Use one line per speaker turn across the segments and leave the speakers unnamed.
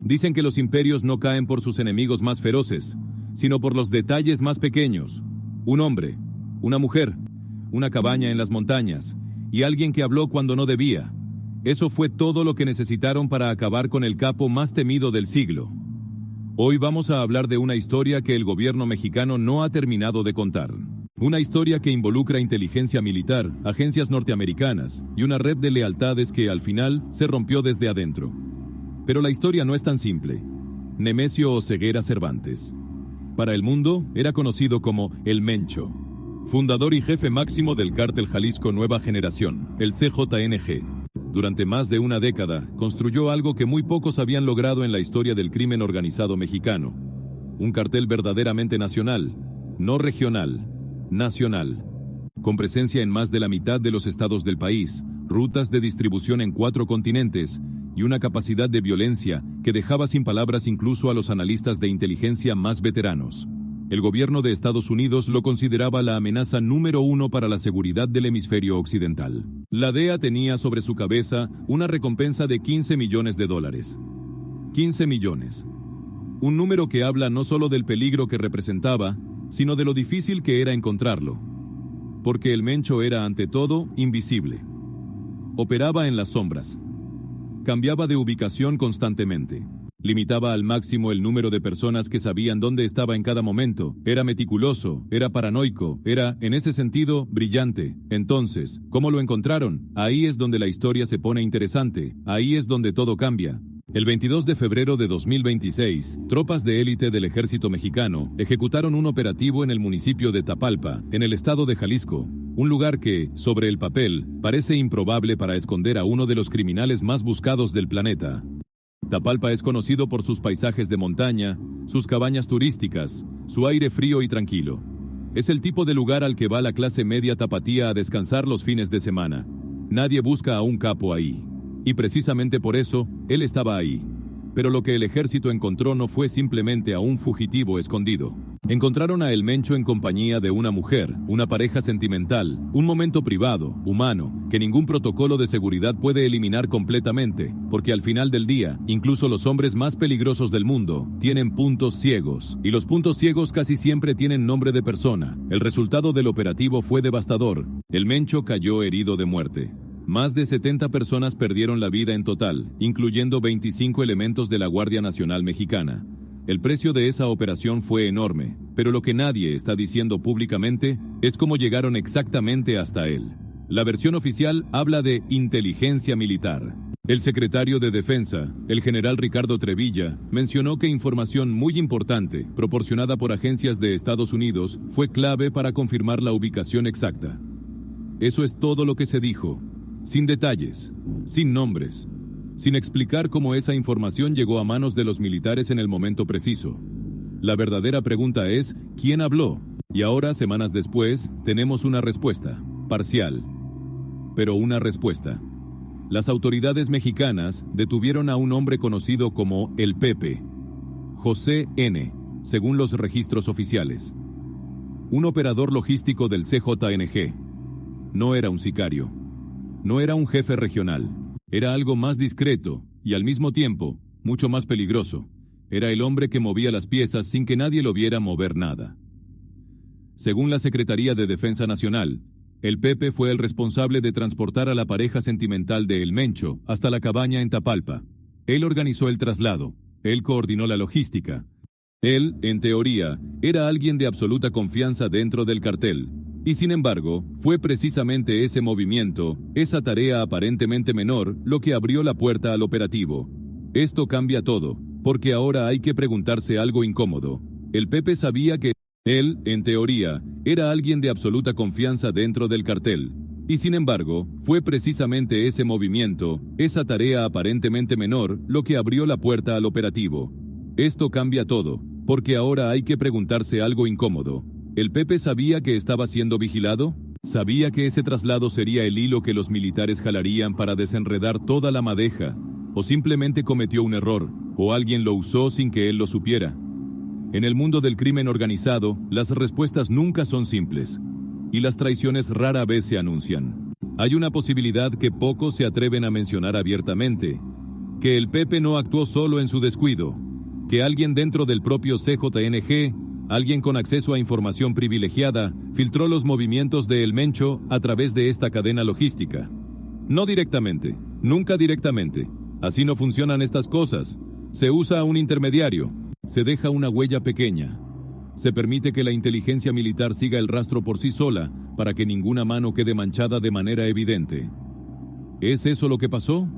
Dicen que los imperios no caen por sus enemigos más feroces, sino por los detalles más pequeños. Un hombre, una mujer, una cabaña en las montañas, y alguien que habló cuando no debía. Eso fue todo lo que necesitaron para acabar con el capo más temido del siglo. Hoy vamos a hablar de una historia que el gobierno mexicano no ha terminado de contar. Una historia que involucra inteligencia militar, agencias norteamericanas y una red de lealtades que al final se rompió desde adentro. Pero la historia no es tan simple. Nemesio Oseguera Cervantes. Para el mundo, era conocido como El Mencho, fundador y jefe máximo del Cártel Jalisco Nueva Generación, el CJNG. Durante más de una década, construyó algo que muy pocos habían logrado en la historia del crimen organizado mexicano. Un cartel verdaderamente nacional, no regional, nacional. Con presencia en más de la mitad de los estados del país, rutas de distribución en 4 continentes y una capacidad de violencia que dejaba sin palabras incluso a los analistas de inteligencia más veteranos. El gobierno de Estados Unidos lo consideraba la amenaza número 1 para la seguridad del hemisferio occidental. La DEA tenía sobre su cabeza una recompensa de $15 millones. 15 millones. Un número que habla no solo del peligro que representaba, sino de lo difícil que era encontrarlo. Porque el Mencho era ante todo invisible. Operaba en las sombras. Cambiaba de ubicación constantemente. Limitaba al máximo el número de personas que sabían dónde estaba en cada momento. Era meticuloso, era paranoico, era, en ese sentido, brillante. Entonces, ¿cómo lo encontraron? Ahí es donde la historia se pone interesante. Ahí es donde todo cambia. El 22 de febrero de 2026, tropas de élite del ejército mexicano ejecutaron un operativo en el municipio de Tapalpa, en el estado de Jalisco. Un lugar que, sobre el papel, parece improbable para esconder a uno de los criminales más buscados del planeta. Tapalpa es conocido por sus paisajes de montaña, sus cabañas turísticas, su aire frío y tranquilo. Es el tipo de lugar al que va la clase media tapatía a descansar los fines de semana. Nadie busca a un capo ahí. Y precisamente por eso, él estaba ahí. Pero lo que el ejército encontró no fue simplemente a un fugitivo escondido. Encontraron a El Mencho en compañía de una mujer, una pareja sentimental, un momento privado, humano, que ningún protocolo de seguridad puede eliminar completamente, porque al final del día, incluso los hombres más peligrosos del mundo tienen puntos ciegos, y los puntos ciegos casi siempre tienen nombre de persona. El resultado del operativo fue devastador. El Mencho cayó herido de muerte. Más de 70 personas perdieron la vida en total, incluyendo 25 elementos de la Guardia Nacional Mexicana. El precio de esa operación fue enorme, pero lo que nadie está diciendo públicamente es cómo llegaron exactamente hasta él. La versión oficial habla de inteligencia militar. El secretario de Defensa, el general Ricardo Trevilla, mencionó que información muy importante, proporcionada por agencias de Estados Unidos, fue clave para confirmar la ubicación exacta. Eso es todo lo que se dijo, sin detalles, sin nombres, sin explicar cómo esa información llegó a manos de los militares en el momento preciso. La verdadera pregunta es, ¿quién habló? Y ahora, semanas después, tenemos una respuesta, parcial, pero una respuesta. Las autoridades mexicanas detuvieron a un hombre conocido como El Pepe, José N., según los registros oficiales. Un operador logístico del CJNG. No era un sicario. No era un jefe regional. Era algo más discreto y, al mismo tiempo, mucho más peligroso. Era el hombre que movía las piezas sin que nadie lo viera mover nada. Según la Secretaría de Defensa Nacional, El Pepe fue el responsable de transportar a la pareja sentimental de El Mencho hasta la cabaña en Tapalpa. Él organizó el traslado. Él coordinó la logística. Él, en teoría, era alguien de absoluta confianza dentro del cartel. Y sin embargo, fue precisamente ese movimiento, esa tarea aparentemente menor, lo que abrió la puerta al operativo. Esto cambia todo, porque ahora hay que preguntarse algo incómodo. El Pepe sabía que él, en teoría, era alguien de absoluta confianza dentro del cartel. Y sin embargo, fue precisamente ese movimiento, esa tarea aparentemente menor, lo que abrió la puerta al operativo. Esto cambia todo, porque ahora hay que preguntarse algo incómodo. ¿El Pepe sabía que estaba siendo vigilado? ¿Sabía que ese traslado sería el hilo que los militares jalarían para desenredar toda la madeja? ¿O simplemente cometió un error? ¿O alguien lo usó sin que él lo supiera? En el mundo del crimen organizado, las respuestas nunca son simples. Y las traiciones rara vez se anuncian. Hay una posibilidad que pocos se atreven a mencionar abiertamente. que el Pepe no actuó solo en su descuido, que alguien dentro del propio CJNG, alguien con acceso a información privilegiada, filtró los movimientos de El Mencho a través de esta cadena logística. No directamente, nunca directamente. Así no funcionan estas cosas. Se usa a un intermediario, se deja una huella pequeña. Se permite que la inteligencia militar siga el rastro por sí sola para que ninguna mano quede manchada de manera evidente. ¿Es eso lo que pasó?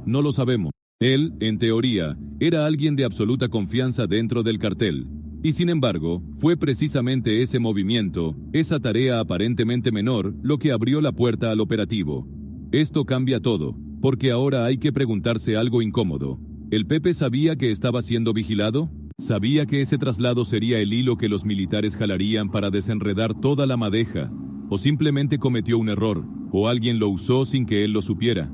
No lo sabemos. Él, en teoría, era alguien de absoluta confianza dentro del cartel. Y sin embargo, fue precisamente ese movimiento, esa tarea aparentemente menor, lo que abrió la puerta al operativo. Esto cambia todo, porque ahora hay que preguntarse algo incómodo. ¿El Pepe sabía que estaba siendo vigilado? ¿Sabía que ese traslado sería el hilo que los militares jalarían para desenredar toda la madeja? ¿O simplemente cometió un error, o alguien lo usó sin que él lo supiera?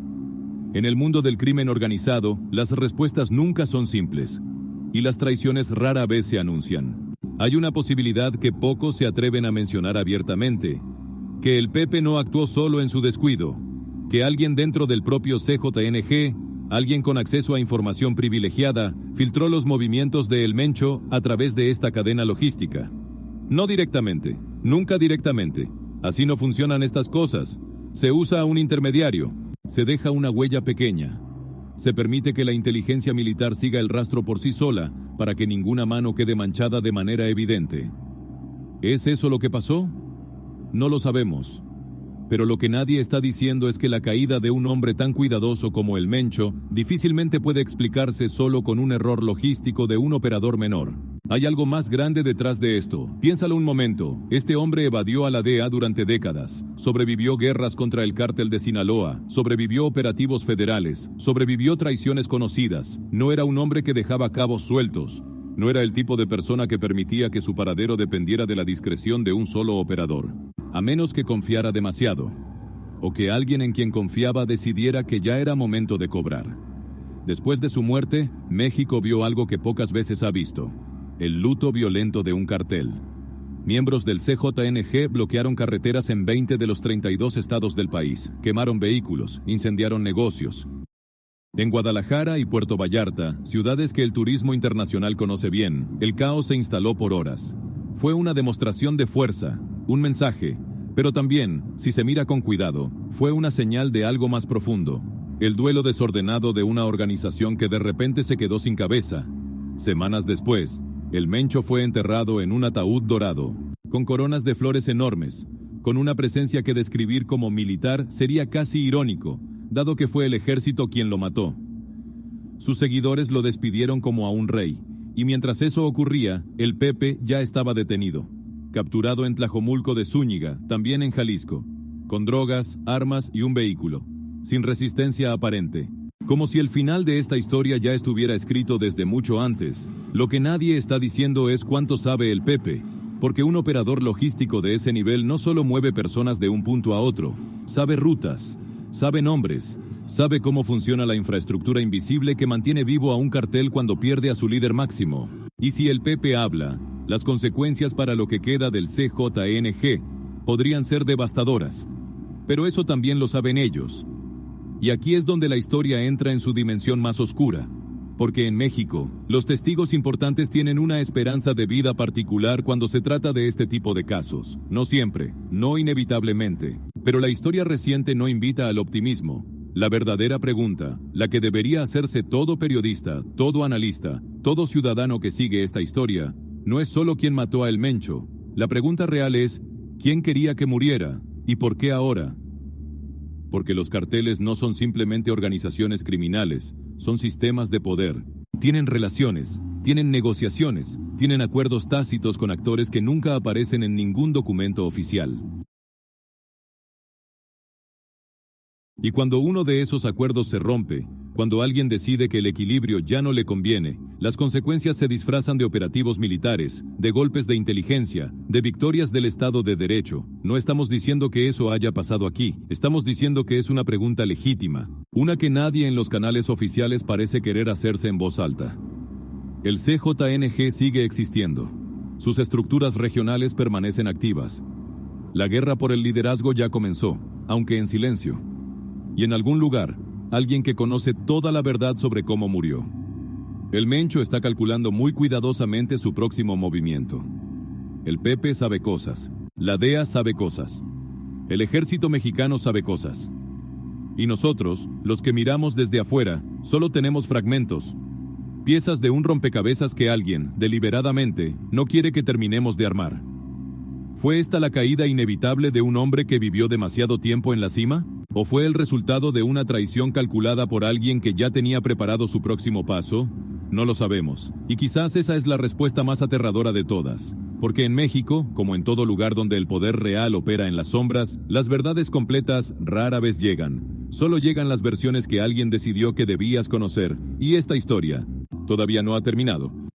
En el mundo del crimen organizado, las respuestas nunca son simples, y las traiciones rara vez se anuncian. Hay una posibilidad que pocos se atreven a mencionar abiertamente, que el Pepe no actuó solo en su descuido, que alguien dentro del propio CJNG, alguien con acceso a información privilegiada, filtró los movimientos de El Mencho a través de esta cadena logística. No directamente, nunca directamente. Así no funcionan estas cosas. Se usa a un intermediario, se deja una huella pequeña. Se permite que la inteligencia militar siga el rastro por sí sola para que ninguna mano quede manchada de manera evidente. ¿Es eso lo que pasó? No lo sabemos. Pero lo que nadie está diciendo es que la caída de un hombre tan cuidadoso como El Mencho difícilmente puede explicarse solo con un error logístico de un operador menor. Hay algo más grande detrás de esto. Piénsalo un momento. Este hombre evadió a la DEA durante décadas. Sobrevivió guerras contra el cártel de Sinaloa. Sobrevivió operativos federales. Sobrevivió traiciones conocidas. No era un hombre que dejaba cabos sueltos. No era el tipo de persona que permitía que su paradero dependiera de la discreción de un solo operador. A menos que confiara demasiado, o que alguien en quien confiaba decidiera que ya era momento de cobrar. Después de su muerte, México vio algo que pocas veces ha visto: el luto violento de un cartel. Miembros del CJNG bloquearon carreteras en 20 de los 32 estados del país, quemaron vehículos, incendiaron negocios. En Guadalajara y Puerto Vallarta, ciudades que el turismo internacional conoce bien, el caos se instaló por horas. Fue una demostración de fuerza, un mensaje, pero también, si se mira con cuidado, fue una señal de algo más profundo: el duelo desordenado de una organización que de repente se quedó sin cabeza. Semanas después, El Mencho fue enterrado en un ataúd dorado, con coronas de flores enormes, con una presencia que describir como militar sería casi irónico, dado que fue el ejército quien lo mató. Sus seguidores lo despidieron como a un rey, y mientras eso ocurría, el Pepe ya estaba detenido, capturado en Tlajomulco de Zúñiga, también en Jalisco, con drogas, armas y un vehículo, sin resistencia aparente. Como si el final de esta historia ya estuviera escrito desde mucho antes. Lo que nadie está diciendo es cuánto sabe el Pepe, porque un operador logístico de ese nivel no solo mueve personas de un punto a otro, sabe rutas, sabe nombres, sabe cómo funciona la infraestructura invisible que mantiene vivo a un cartel cuando pierde a su líder máximo. Y si el Pepe habla, las consecuencias para lo que queda del CJNG podrían ser devastadoras. Pero eso también lo saben ellos. Y aquí es donde la historia entra en su dimensión más oscura. Porque en México, los testigos importantes tienen una esperanza de vida particular cuando se trata de este tipo de casos. No siempre, no inevitablemente. Pero la historia reciente no invita al optimismo. La verdadera pregunta, la que debería hacerse todo periodista, todo analista, todo ciudadano que sigue esta historia, no es solo quién mató a El Mencho. La pregunta real es, ¿quién quería que muriera? ¿Y por qué ahora? Porque los carteles no son simplemente organizaciones criminales, son sistemas de poder. Tienen relaciones, tienen negociaciones, tienen acuerdos tácitos con actores que nunca aparecen en ningún documento oficial. Y cuando uno de esos acuerdos se rompe, cuando alguien decide que el equilibrio ya no le conviene, las consecuencias se disfrazan de operativos militares, de golpes de inteligencia, de victorias del Estado de Derecho. No estamos diciendo que eso haya pasado aquí, estamos diciendo que es una pregunta legítima, una que nadie en los canales oficiales parece querer hacerse en voz alta. El CJNG sigue existiendo. Sus estructuras regionales permanecen activas. La guerra por el liderazgo ya comenzó, aunque en silencio. Y en algún lugar, alguien que conoce toda la verdad sobre cómo murió. El Mencho está calculando muy cuidadosamente su próximo movimiento. El Pepe sabe cosas, la DEA sabe cosas, el ejército mexicano sabe cosas. Y nosotros, los que miramos desde afuera, solo tenemos fragmentos, piezas de un rompecabezas que alguien, deliberadamente, no quiere que terminemos de armar. ¿Fue esta la caída inevitable de un hombre que vivió demasiado tiempo en la cima? ¿O fue el resultado de una traición calculada por alguien que ya tenía preparado su próximo paso? No lo sabemos, y quizás esa es la respuesta más aterradora de todas, porque en México, como en todo lugar donde el poder real opera en las sombras, las verdades completas rara vez llegan. Solo llegan las versiones que alguien decidió que debías conocer, y esta historia todavía no ha terminado.